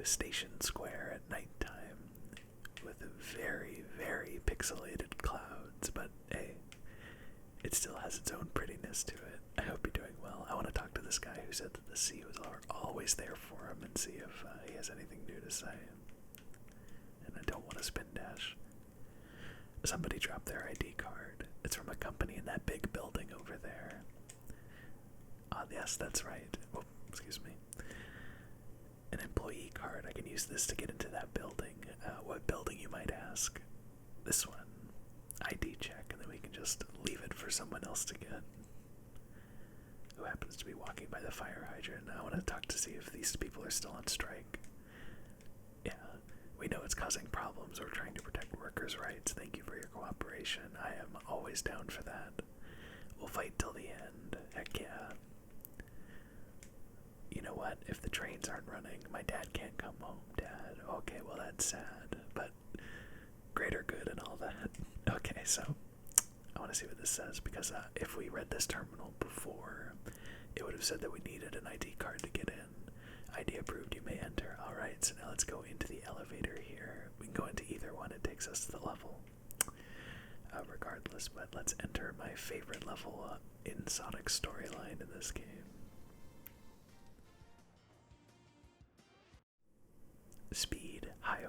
Station Square at nighttime with very, very pixelated clouds, but hey, it still has its own prettiness to it. I hope you're doing well. I want to talk to this guy who said that the sea was always there for him and see if he has anything new to say. And I don't want to spin dash. Somebody dropped their ID card. It's from a company in that big building over there. Yes, that's right. Oh, excuse me. An employee card. I can use this to get into that building. What building, you might ask? This one. ID check, and then we can just leave it for someone else to get. Who happens to be walking by the fire hydrant. I want to talk to see if these people are still on strike. Yeah, we know it's causing problems. We're trying to protect workers' rights. Thank you for your cooperation. I am always down for that. We'll fight till the end. Heck yeah. You know what? If the trains aren't running, my dad can't come home. Dad, okay, well that's sad, but greater good and all that. Okay, so I want to see what this says, because if we read this terminal before, it would have said that we needed an ID card to get in. ID approved, you may enter. Alright, so now let's go into the elevator here. We can go into either one, it takes us to the level. Regardless, but let's enter my favorite level in Sonic's storyline in this game. Speed Highway.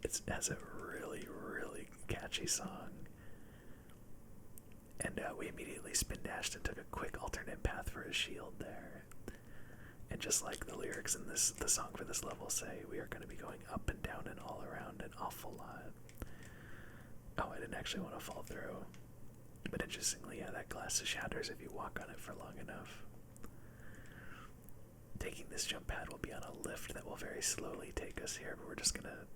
It has a really, really catchy song. And we immediately spin dashed and took a quick alternate path for his shield there. And just like the lyrics in the song for this level say, we are going to be going up and down and all around an awful lot. Oh, I didn't actually want to fall through. But interestingly, yeah, that glass shatters if you walk on it for long enough. Taking this jump pad will be on a lift that will very slowly take us here, but we're just going to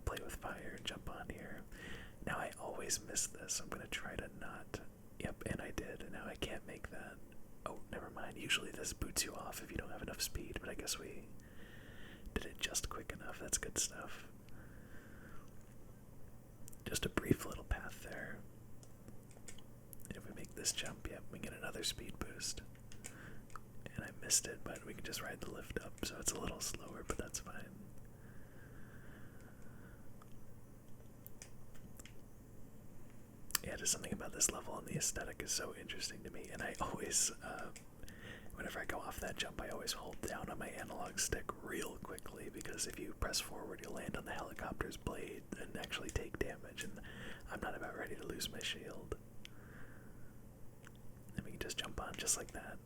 play with fire and jump on here. Now I always miss this. I'm going to try to not. Yep, and I did, and now I can't make that. Oh, never mind. Usually this boots you off if you don't have enough speed, but I guess we did it just quick enough. That's good stuff. Just a brief little path there. And if we make this jump, yep, we get another speed boost. And I missed it, but we can just ride the lift up, so it's a little slower, but that's fine. Yeah, just something about this level and the aesthetic is so interesting to me, and I always, whenever I go off that jump, I always hold down on my analog stick real quickly, because if you press forward, you'll land on the helicopter's blade and actually take damage, and I'm not about ready to lose my shield. And we can just jump on just like that.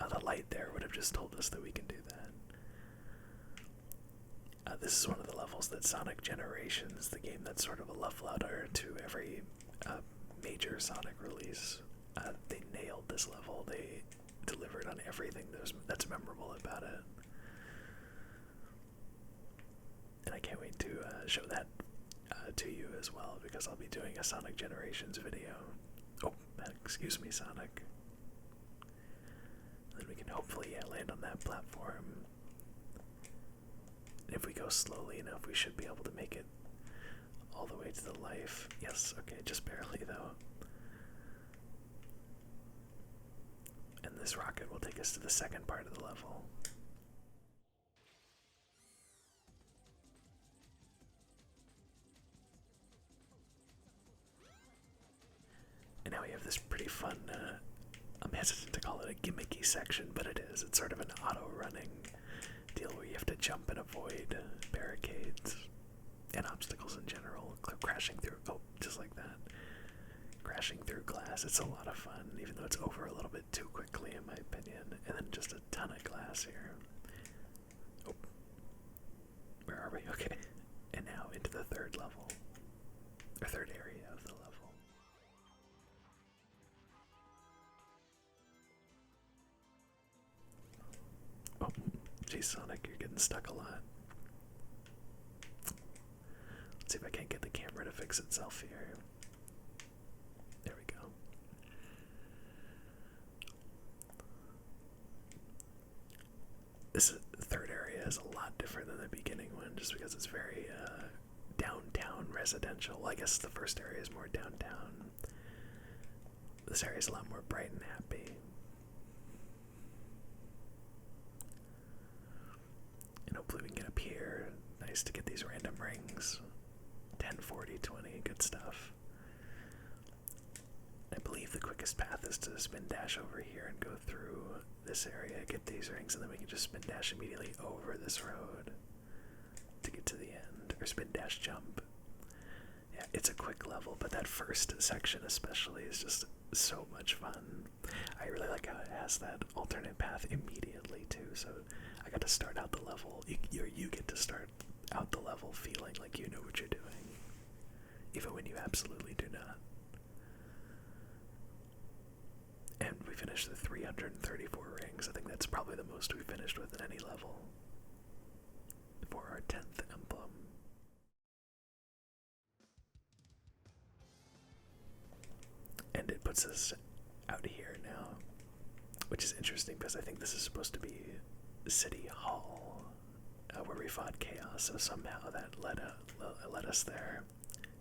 The light there would have just told us that we can do that. This is one of the levels that Sonic Generations, the game that's sort of a love letter to every major Sonic release, they nailed this level. They delivered on everything that's memorable about it. And I can't wait to show that to you as well, because I'll be doing a Sonic Generations video. Oh, excuse me, Sonic. Then we can hopefully land on that platform. And if we go slowly enough, we should be able to make it all the way to the life. Yes, okay, just barely though. And this rocket will take us to the second part of the level. And now we have this pretty fun, I'm hesitant to call it a gimmicky section, but it is. It's sort of an auto-running deal where you have to jump and avoid barricades and obstacles in general, crashing through, oh, just like that, crashing through glass. It's a lot of fun, even though it's over a little bit too quickly in my opinion. And then just a ton of glass here. Oh, where are we? Okay, and now into the third level, or third area of the level. Oh, geez, Sonic, you're getting stuck a lot. Let's see if I can't get the camera to fix itself here. There we go. This third area is a lot different than the beginning one, just because it's very down downtown residential. Well, I guess the first area is more downtown. This area is a lot more bright and happy. And hopefully we can get up here. Nice to get these random rings. 10, 40, 20, good stuff. I believe the quickest path is to spin dash over here and go through this area, get these rings, and then we can just spin dash immediately over this road to get to the end, or spin dash jump. Yeah, it's a quick level, but that first section especially is just so much fun. I really like how it has that alternate path immediately too, so I got to start out the level, you get to start out the level feeling like you know what you're doing, even when you absolutely do not. And we finished the 334 rings. I think that's probably the most we finished with in any level for our 10th emblem. And it puts us out here now, which is interesting because I think this is supposed to be City Hall, where we fought Chaos, so somehow that led us there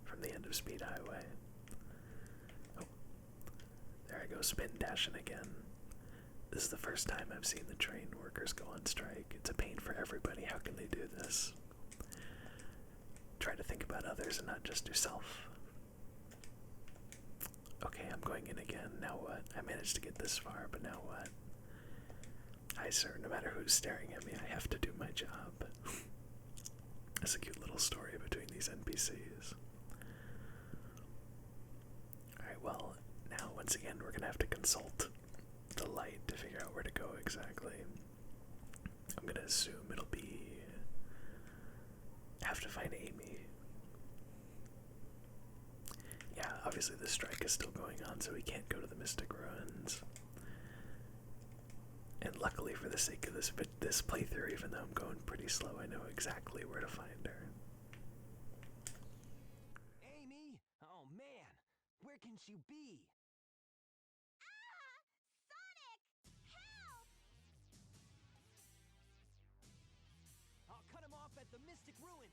from the end of Speed Highway. There I go, spin dashing again. This is the first time I've seen the train workers go on strike. It's a pain for everybody. How can they do this? Try to think about others and not just yourself. Okay, I'm going in again. Now what? I managed to get this far, but now what? Hi sir, no matter who's staring at me, I have to do my job. That's a cute little story between these NPCs. Alright, well, now, once again, we're gonna have to consult the light to figure out where to go exactly. I'm gonna assume it'll be... have to find Amy. Yeah, obviously the strike is still going on, so we can't go to the Mystic Ruins. And luckily for the sake of this playthrough, even though I'm going pretty slow, I know exactly where to find her. Amy? Oh man, where can she be? I'll cut him off at the Mystic Ruins.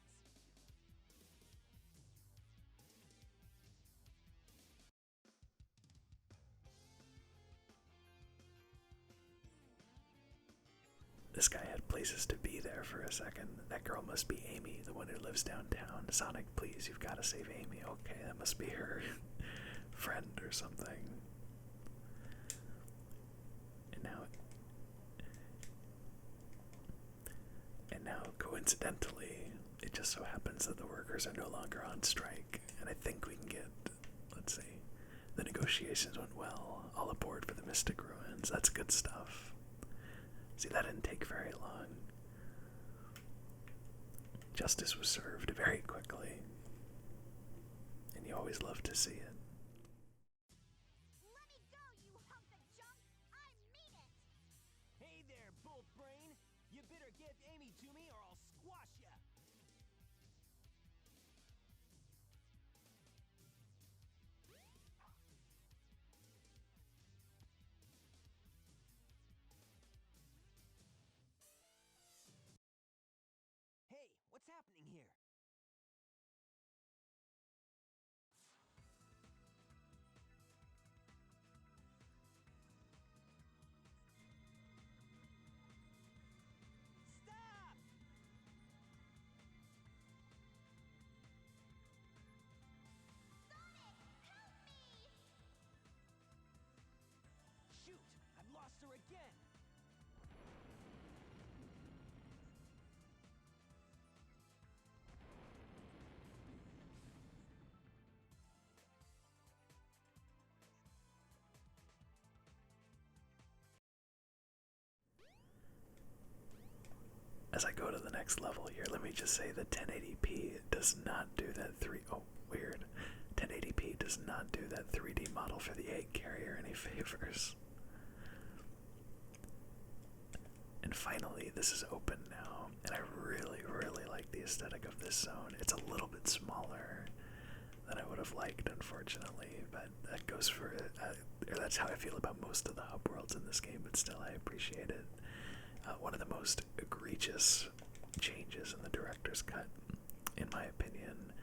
This guy had places to be there for a second. That girl must be Amy, the one who lives downtown. Sonic, please, you've got to save Amy. Okay, that must be her friend or something. And now, coincidentally, it just so happens that the workers are no longer on strike, and I think we can get, let's see, the negotiations went well, all aboard for the Mystic Ruins. That's good stuff. See, that didn't take very long. Justice was served very quickly, and you always love to see it. Let me go, you hunk of junk! I mean it! Hey there, Bull Brain! You better give Amy to me or I'll squash ya! Hey, what's happening here? Stop! Sonic, help me! Shoot! I've lost her again! As I go to the next level here, let me just say that 1080p does not do that weird. 1080p does not do that 3D model for the egg carrier any favors. And finally, this is open now, and I really, really like the aesthetic of this zone. It's a little bit smaller than I would have liked, unfortunately, but that goes for it. Or that's how I feel about most of the hub worlds in this game, but still, I appreciate it. One of the most egregious changes in the director's cut, in my opinion,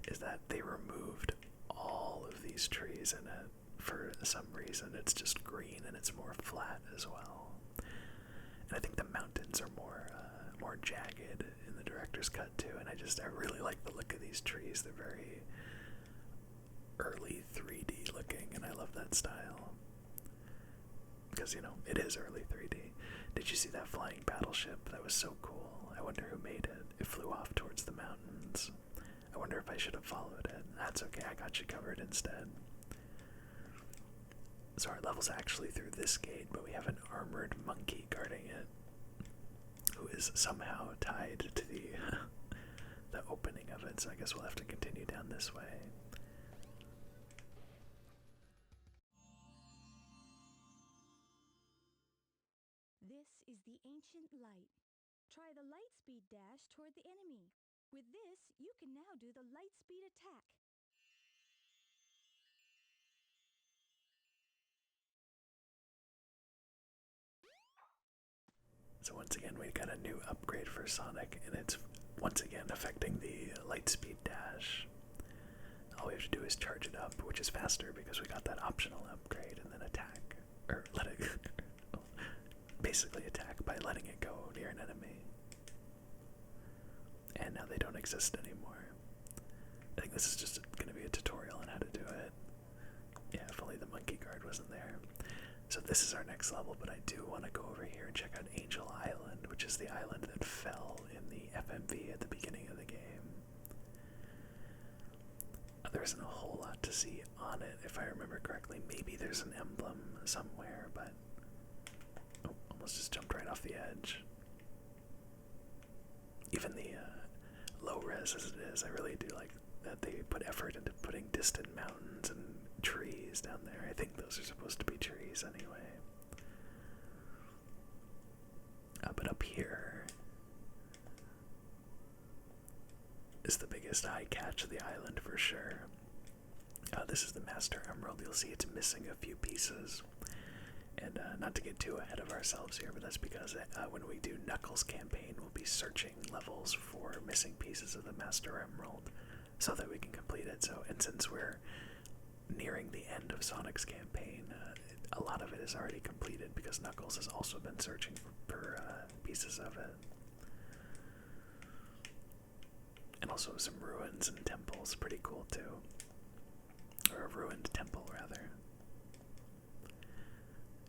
is that they removed all of these trees in it for some reason. It's just green and it's more flat as well. And I think the mountains are more jagged in the director's cut too. And I really like the look of these trees. They're very early 3D looking, and I love that style. Because, you know, it is early 3D. Did you see that flying battleship? That was so cool. I wonder who made it. It flew off towards the mountains. I wonder if I should have followed it. That's okay, I got you covered instead. So our level's actually through this gate, but we have an armored monkey guarding it, who is somehow tied to the the opening of it, so I guess we'll have to continue down this way. This is the ancient light. Try the light speed dash toward the enemy. With this, you can now do the light speed attack. So once again, we got a new upgrade for Sonic, and it's once again affecting the light speed dash. All we have to do is charge it up, which is faster because we got that optional upgrade, and then attack. Or let it basically attack by letting it go near an enemy. And now they don't exist anymore. I think this is just going to be a tutorial on how to do it. Yeah, if only the monkey guard wasn't there. So this is our next level, but I do want to go over here and check out Angel Island, which is the island that fell in the FMV at the beginning of the game. There isn't a whole lot to see on it, if I remember correctly. Maybe there's an emblem somewhere, but... Oh, almost just jumped right off the edge. Even the low res as it is, I really do like that they put effort into putting distant mountains and trees down there. I think those are supposed to be trees anyway. But up here is the biggest eye catch of the island for sure. This is the Master Emerald. You'll see it's missing a few pieces. And not to get too ahead of ourselves here, but that's because when we do Knuckles' campaign, we'll be searching levels for missing pieces of the Master Emerald so that we can complete it. So, and since we're nearing the end of Sonic's campaign, a lot of it is already completed because Knuckles has also been searching for pieces of it. And also some ruins and temples, pretty cool too. Or a ruined temple, rather.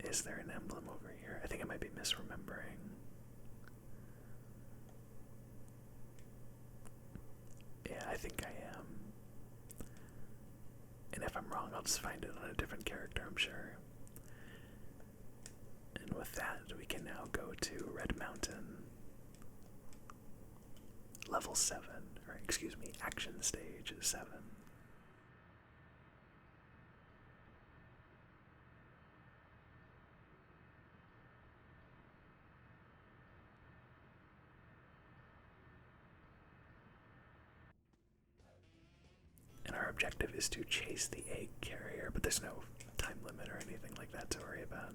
Is there an emblem over here? I think I might be misremembering. Yeah, I think I am. And if I'm wrong, I'll just find it on a different character, I'm sure. And with that, we can now go to Red Mountain. Level 7, or excuse me, Action Stage 7. And our objective is to chase the egg carrier, but there's no time limit or anything like that to worry about.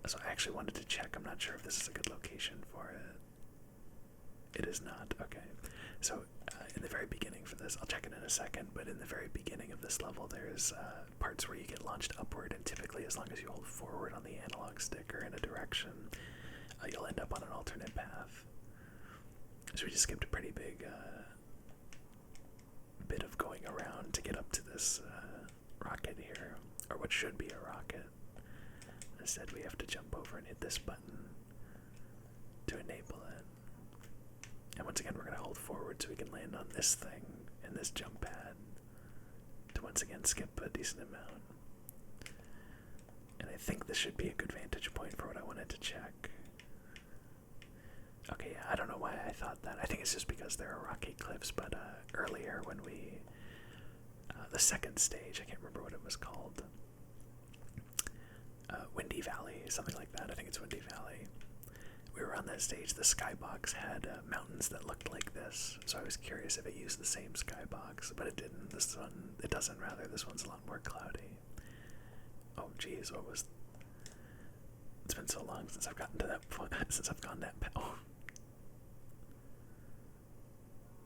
So I actually wanted to check. I'm not sure if this is a good location for it. It is not. Okay. So in the very beginning for this, I'll check it in a second, but in the very beginning of this level, there's parts where you get launched upward, and typically as long as you hold forward on the analog stick or in a direction, you'll end up on an alternate path. So we just skipped a pretty big bit of going around to get up to this rocket here, or what should be a rocket. Instead, we have to jump over and hit this button to enable it. And once again, we're going to hold forward so we can land on this thing and this jump pad to once again skip a decent amount. And I think this should be a good vantage point for what I wanted to check. Okay, yeah, I don't know why I thought that. I think it's just because there are rocky cliffs, but earlier when we... the second stage, I can't remember what it was called. Windy Valley, something like that. I think it's Windy Valley. We were on that stage. The skybox had mountains that looked like this, so I was curious if it used the same skybox, but it didn't. This one, it doesn't rather. This one's a lot more cloudy. Oh, geez, what was... It's been so long since I've gotten to that point, since I've gone that... Oh.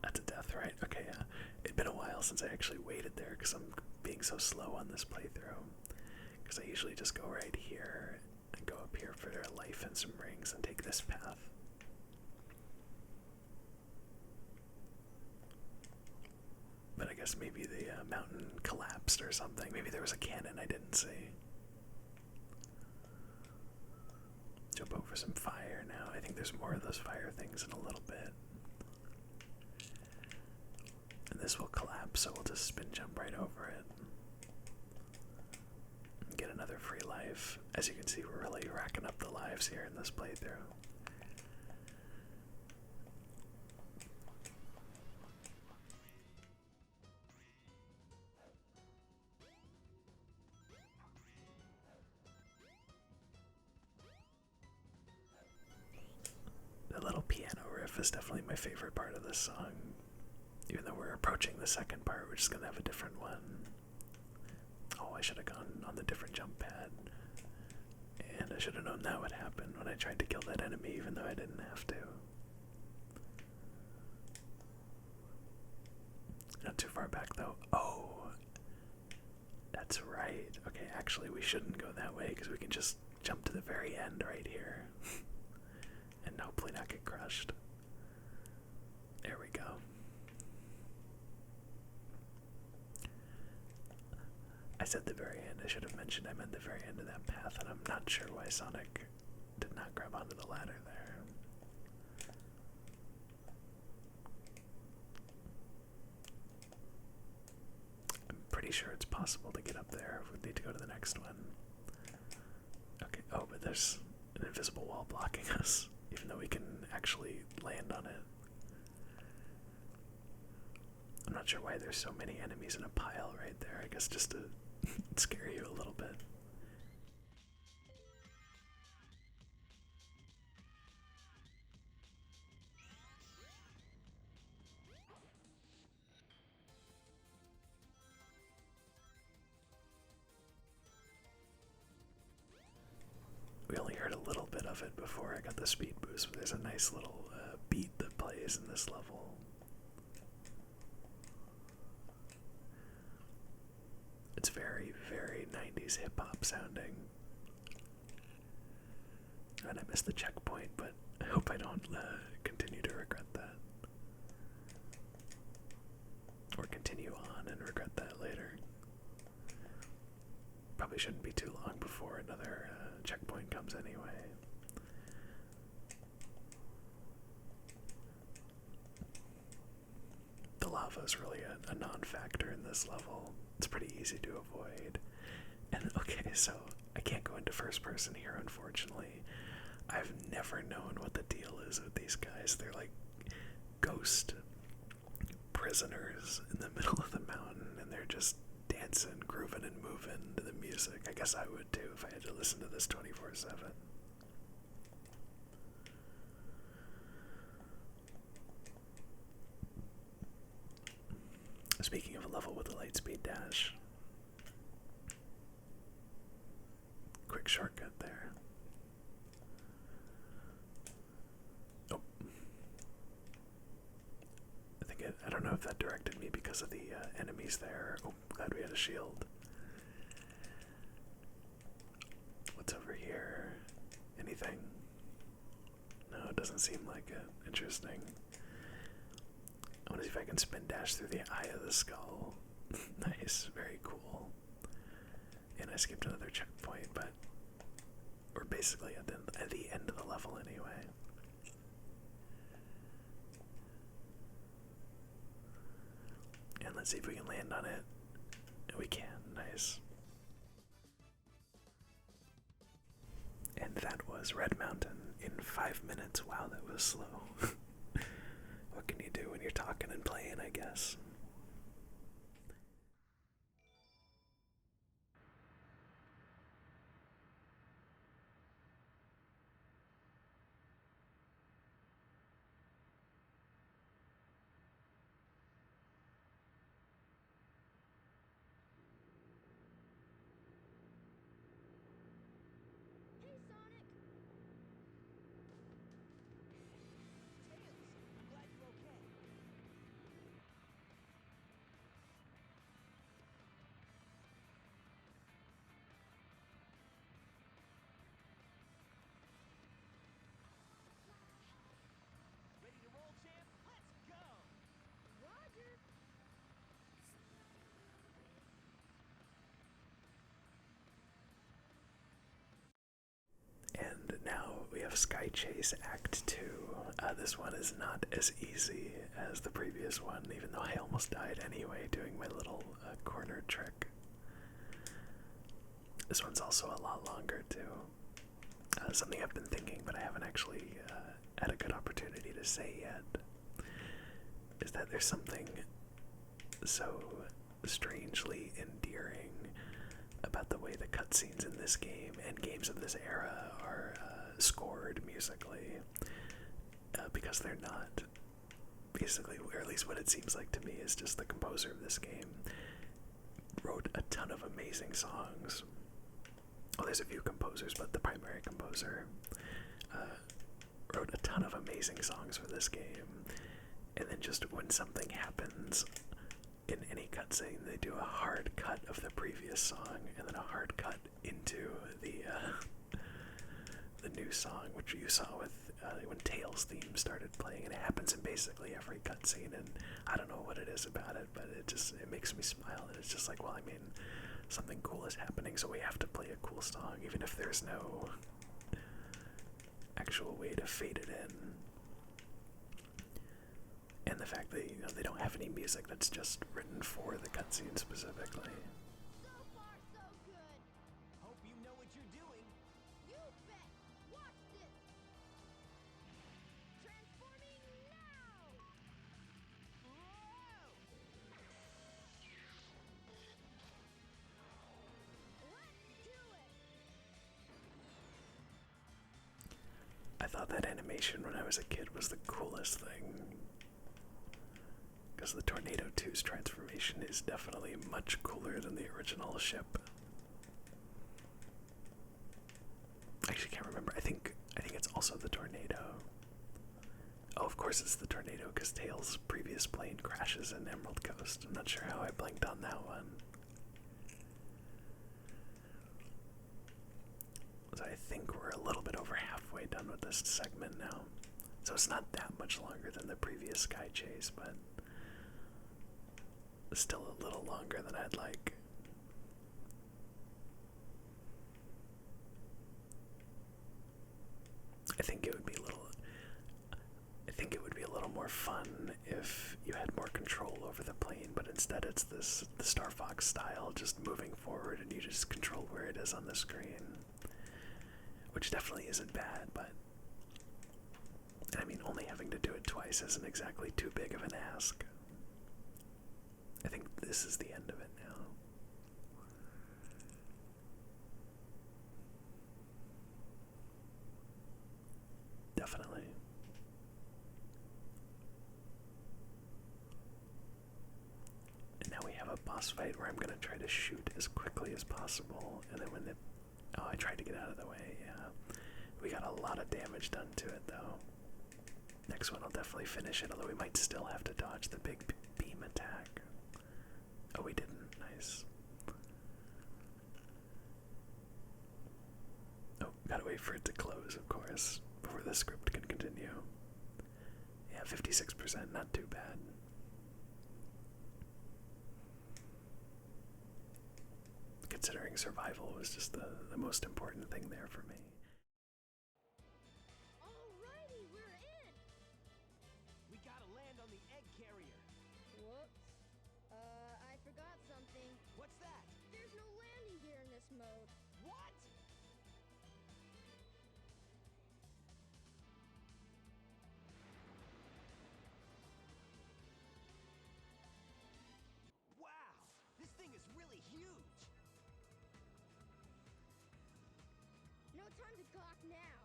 That's a death path, right? Okay, yeah. It'd been a while since I actually waited there because I'm being so slow on this playthrough. Because I usually just go right here and go up here for a life and some rings and take this path. But I guess maybe the mountain collapsed or something. Maybe there was a cannon I didn't see. Jump over some fire now. I think there's more of those fire things in a little bit. And this will collapse, so we'll just spin jump right over it. And get another free life. As you can see, we're really racking up the lives here in this playthrough. The little piano riff is definitely my favorite part of this song. Even though we're approaching the second part, we're just gonna have a different one. Oh, I should have gone on the different jump pad. And I should have known that would happen when I tried to kill that enemy, even though I didn't have to. Not too far back, though. Oh, that's right. Okay, actually, we shouldn't go that way, because we can just jump to the very end right here. And hopefully not get crushed. There we go. I said the very end. I should have mentioned I meant the very end of that path, and I'm not sure why Sonic did not grab onto the ladder there. I'm pretty sure it's possible to get up there. We need to go to the next one. Okay, oh, but there's an invisible wall blocking us, even though we can actually land on it. I'm not sure why there's so many enemies in a pile right there. I guess just to scare you a little bit. We only heard a little bit of it before I got the speed boost, but there's a nice little beat that plays in this level. It's very, very 90s hip-hop sounding. And I missed the checkpoint, but I hope I don't continue to regret that. Or continue on and regret that later. Probably shouldn't be too long before another checkpoint comes anyway. The lava is really a non-factor in this level. It's pretty easy to avoid. And okay, so I can't go into first person here, unfortunately. I've never known what the deal is with these guys. They're like ghost prisoners in the middle of the mountain, and they're just dancing, grooving, and moving to the music. I guess I would too if I had to listen to this 24/7. Speaking of a level with a lightspeed dash, quick shortcut there. Oh, I don't know if that directed me because of the enemies there. Oh, glad we had a shield. What's over here? Anything? No, it doesn't seem like it. Interesting. I want to see if I can spin dash through the eye of the skull. Nice, very cool. And I skipped another checkpoint, but we're basically at the end of the level anyway. And let's see if we can land on it. We can, nice. And that was Red Mountain in 5 minutes. Wow, that was slow. What can you do when you're talking and playing, I guess? Hey, Sonic! Tails, I'm glad you're okay. Sky Chase Act 2. This one is not as easy as the previous one, even though I almost died anyway doing my little corner trick. This one's also a lot longer too. Something I've been thinking, but I haven't actually had a good opportunity to say yet, is that there's something so strangely endearing about the way the cutscenes in this game and games of this era are scored musically, because they're not. Basically, or at least what it seems like to me, is just the composer of this game wrote a ton of amazing songs. Well, there's a few composers, but the primary composer wrote a ton of amazing songs for this game, and then just when something happens in any cutscene, they do a hard cut of the previous song, and then a hard cut into the new song, which you saw with when Tails' theme started playing, and it happens in basically every cutscene. And I don't know what it is about it, but it makes me smile, and it's just like, well, I mean, something cool is happening, so we have to play a cool song, even if there's no actual way to fade it in. And the fact that, you know, they don't have any music that's just written for the cutscene specifically. So far, so good. Hope you know what you're doing. You bet. Watch this. Transforming now. Whoa! Let's do it. I thought that animation when I was a kid was the coolest thing, because the Tornado 2's transformation is definitely much cooler than the original ship. I actually can't remember. I think it's also the Tornado. Oh, of course it's the Tornado, because Tails' previous plane crashes in Emerald Coast. I'm not sure how I blanked on that one. So I think we're a little bit over halfway done with this segment now. So it's not that much longer than the previous Sky Chase, but still a little longer than I'd like. I think it would be a little more fun if you had more control over the plane, but instead it's the Star Fox style, just moving forward and you just control where it is on the screen, which definitely isn't bad, but I mean, only having to do it twice isn't exactly too big of an ask. I think this is the end of it now. Definitely. And now we have a boss fight where I'm gonna try to shoot as quickly as possible, and then when I tried to get out of the way, yeah. We got a lot of damage done to it though. Next one I'll definitely finish it, although we might still have to dodge the big beam attack. Oh, we didn't. Nice. Oh, gotta wait for it to close, of course, before the script can continue. Yeah, 56%, not too bad. Considering survival was just the most important thing there for me. Alrighty, we're in. We gotta land on the egg carrier. Whoops. I forgot something. What's that? There's no landing gear in this mode. What? Wow, this thing is really huge. No time to gawk now.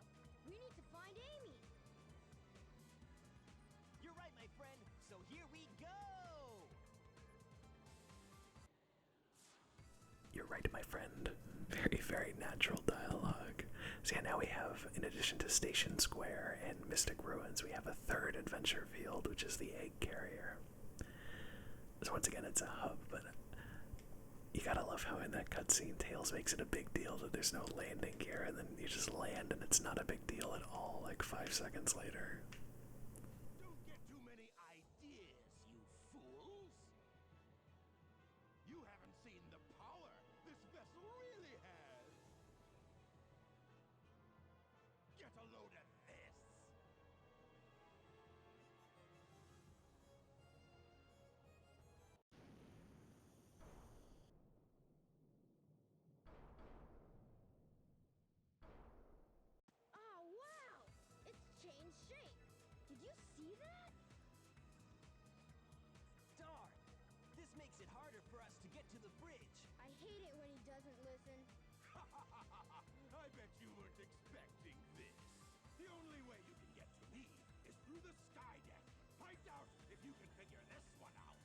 We need to find Amy. You're right, my friend. So here we go. You're right, my friend. Very, very natural dialogue. So yeah, now we have, in addition to Station Square and Mystic Ruins, we have a third adventure field, which is the egg carrier. So once again, it's a hub, but you gotta love how in that cutscene, Tails makes it a big deal that there's no landing gear, and then you just land and it's not a big deal at all, like 5 seconds later. Don't get too many ideas, you fools. You haven't seen the power this vessel really has. Get a load at see that? Darn! This makes it harder for us to get to the bridge. I hate it when he doesn't listen. I bet you weren't expecting this. The only way you can get to me is through the sky deck. Find out if you can figure this one out.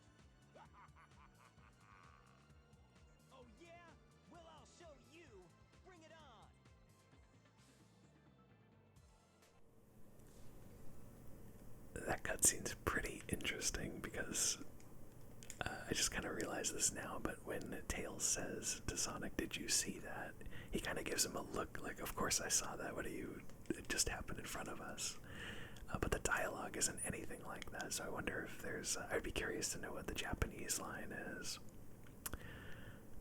Oh yeah? Well, I'll show you. Bring it on. That cutscene's pretty interesting because I just kind of realized this now, but when Tails says to Sonic, "Did you see that?" he kind of gives him a look like, "Of course I saw that. What are you? It just happened in front of us." But the dialogue isn't anything like that, so I wonder if there's. I'd be curious to know what the Japanese line is.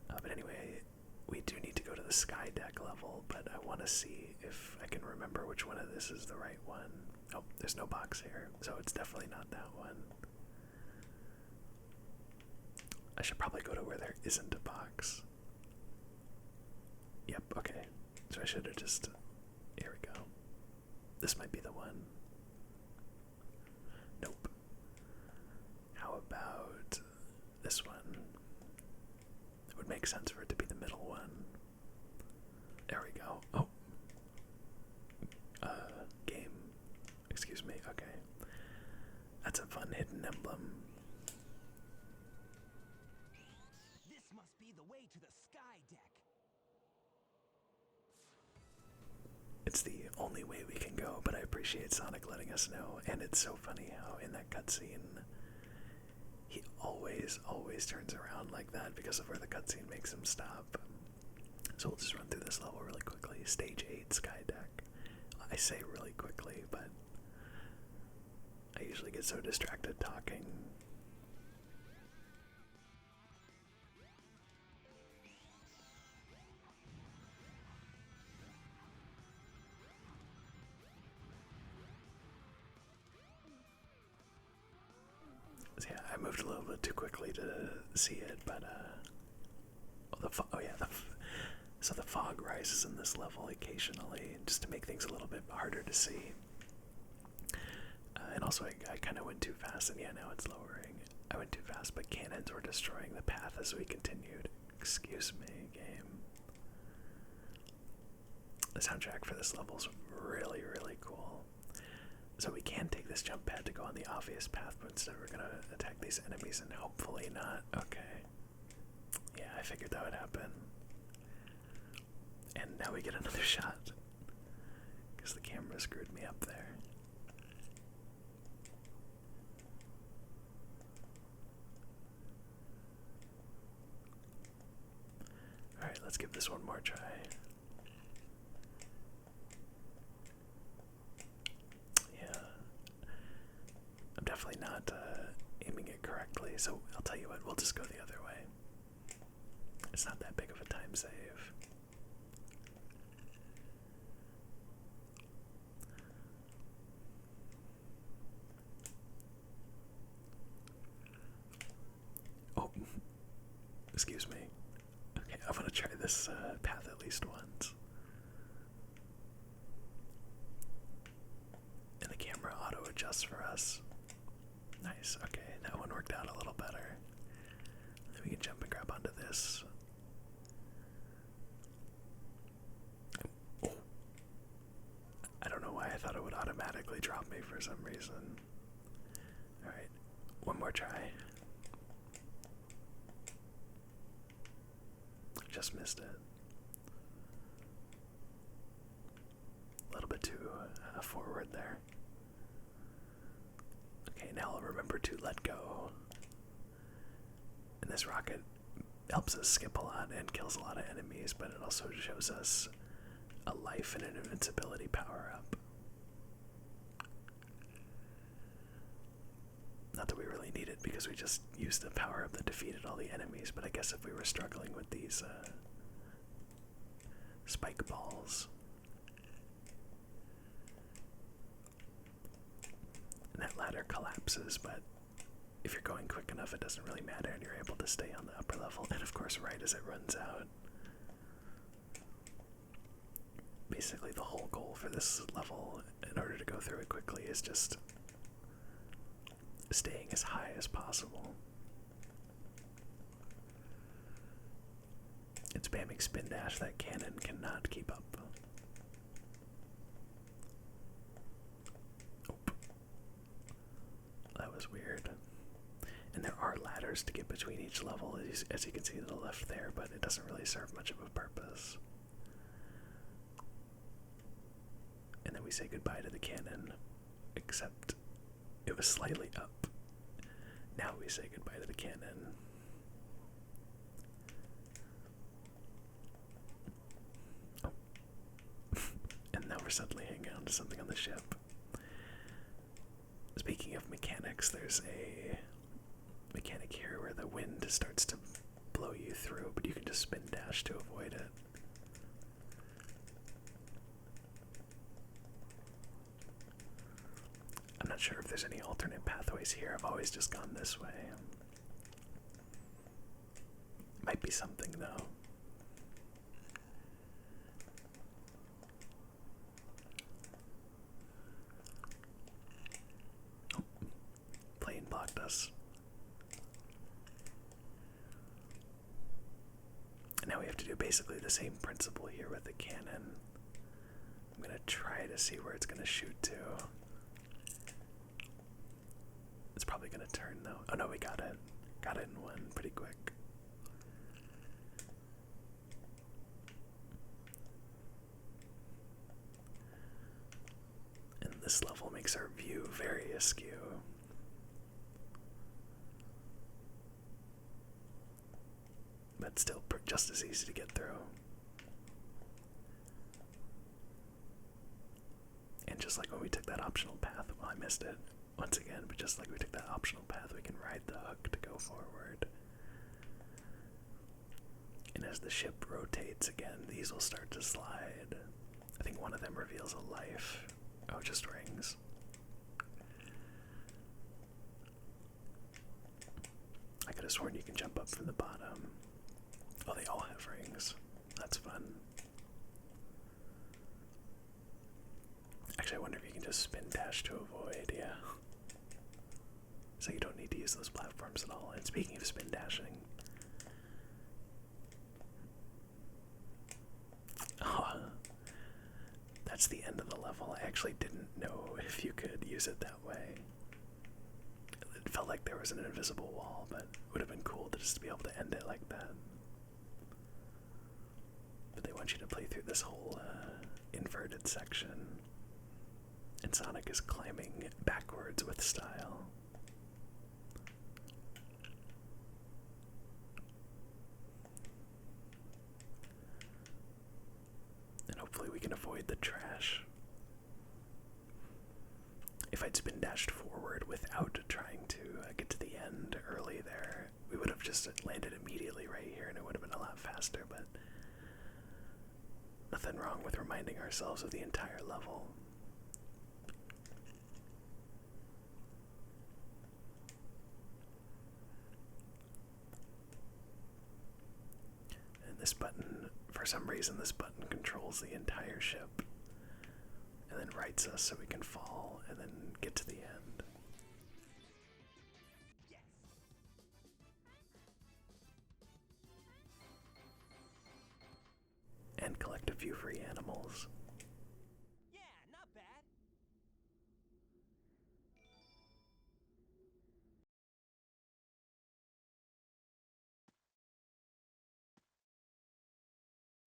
But anyway, we do need to go to the sky deck level, but I want to see if I can remember which one of this is the right one. Oh, there's no box here, so it's definitely not that one. I should probably go to where there isn't a box. Yep, okay. So I should have just... Here we go. This might be the one. Nope. How about this one? It would make sense for it to be the middle one. There we go. Oh. Game. Excuse me, okay. That's a fun hidden emblem. This must be the way to the sky deck. It's the only way we can go, but I appreciate Sonic letting us know. And it's so funny how in that cutscene, he always turns around like that because of where the cutscene makes him stop. So we'll just run through this level really quickly. Stage 8, Sky Deck. I say really quickly, but I usually get so distracted talking. So yeah, I moved a little bit too quickly to see it, but so the fog rises in this level occasionally, just to make things a little bit harder to see. And also, I kind of went too fast, and yeah, now it's lowering. I went too fast, but cannons were destroying the path as we continued. Excuse me, game. The soundtrack for this level is really, really cool. So we can take this jump pad to go on the obvious path, but instead we're gonna attack these enemies and hopefully not. Okay. Yeah, I figured that would happen. And now we get another shot. Because the camera screwed me up there. Alright, let's give this one more try. Yeah. I'm definitely not aiming it correctly, so I'll tell you what, we'll just go the other way. It's not that big of a time save. Oh, excuse me. Okay, I'm gonna try this path at least once. And the camera auto adjusts for us. Nice, okay, that one worked out a little better. Then we can jump and grab onto this. Oh. I don't know why I thought it would automatically drop me for some reason. Alright, one more try. Just missed it. A little bit too forward there. Okay, now I'll remember to let go. And this rocket helps us skip a lot and kills a lot of enemies, but it also shows us a life and an invincibility power-up. Not that we really need it because we just used the power-up that defeated all the enemies, but I guess if we were struggling with these spike balls, and that ladder collapses, but if you're going quick enough it doesn't really matter and you're able to stay on the upper level. And of course right as it runs out, basically the whole goal for this level in order to go through it quickly is just staying as high as possible. It's spamming spin dash. That cannon cannot keep up. Oop. That was weird. And there are ladders to get between each level, as you can see to the left there, but it doesn't really serve much of a purpose. And then we say goodbye to the cannon, except it was slightly up. Now we say goodbye to the cannon. Oh. And now we're suddenly hanging on to something on the ship. Speaking of mechanics, there's a mechanic here where the wind starts to blow you through, but you can just spin dash to avoid it. I'm not sure if there's any alternate pathways here. I've always just gone this way. Might be something though. Oh, plane blocked us. And now we have to do basically the same principle here with the cannon. I'm gonna try to see where it's gonna shoot to. It's probably gonna turn though. Oh no, we got it. Got it in one pretty quick. And this level makes our view very askew. But still just as easy to get through. And just like when we took that optional path, well, I missed it once again, but just like we took that optional path, we can ride the hook to go forward. And as the ship rotates again, these will start to slide. I think one of them reveals a life. Oh, just rings. I could have sworn you can jump up from the bottom. Oh, they all have rings. That's fun. Actually, I wonder if you can just spin dash to avoid, yeah. So you don't need to use those platforms at all. And speaking of spin dashing, oh, that's the end of the level. I actually didn't know if you could use it that way. It felt like there was an invisible wall, but it would have been cool to just be able to end it like that. But they want you to play through this whole inverted section. And Sonic is climbing backwards with style. And hopefully we can avoid the trash. If I'd spin dashed forward without trying to get to the end early there, we would have just landed immediately right here and it would have been a lot faster, but nothing wrong with reminding ourselves of the entire level. And this button, for some reason, this button controls the entire ship and then rights us so we can fall and then get to the end. Yes. And collect a few free animals. Yeah, not bad.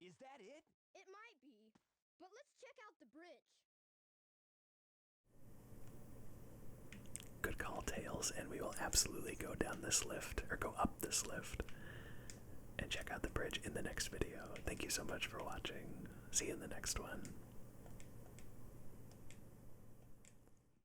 Is that it? It might be, but let's check out the bridge. Good call, Tails, and we will absolutely go down this lift, or go up this lift, and check out the bridge in the next video. Thank you so much for watching. See you in the next one.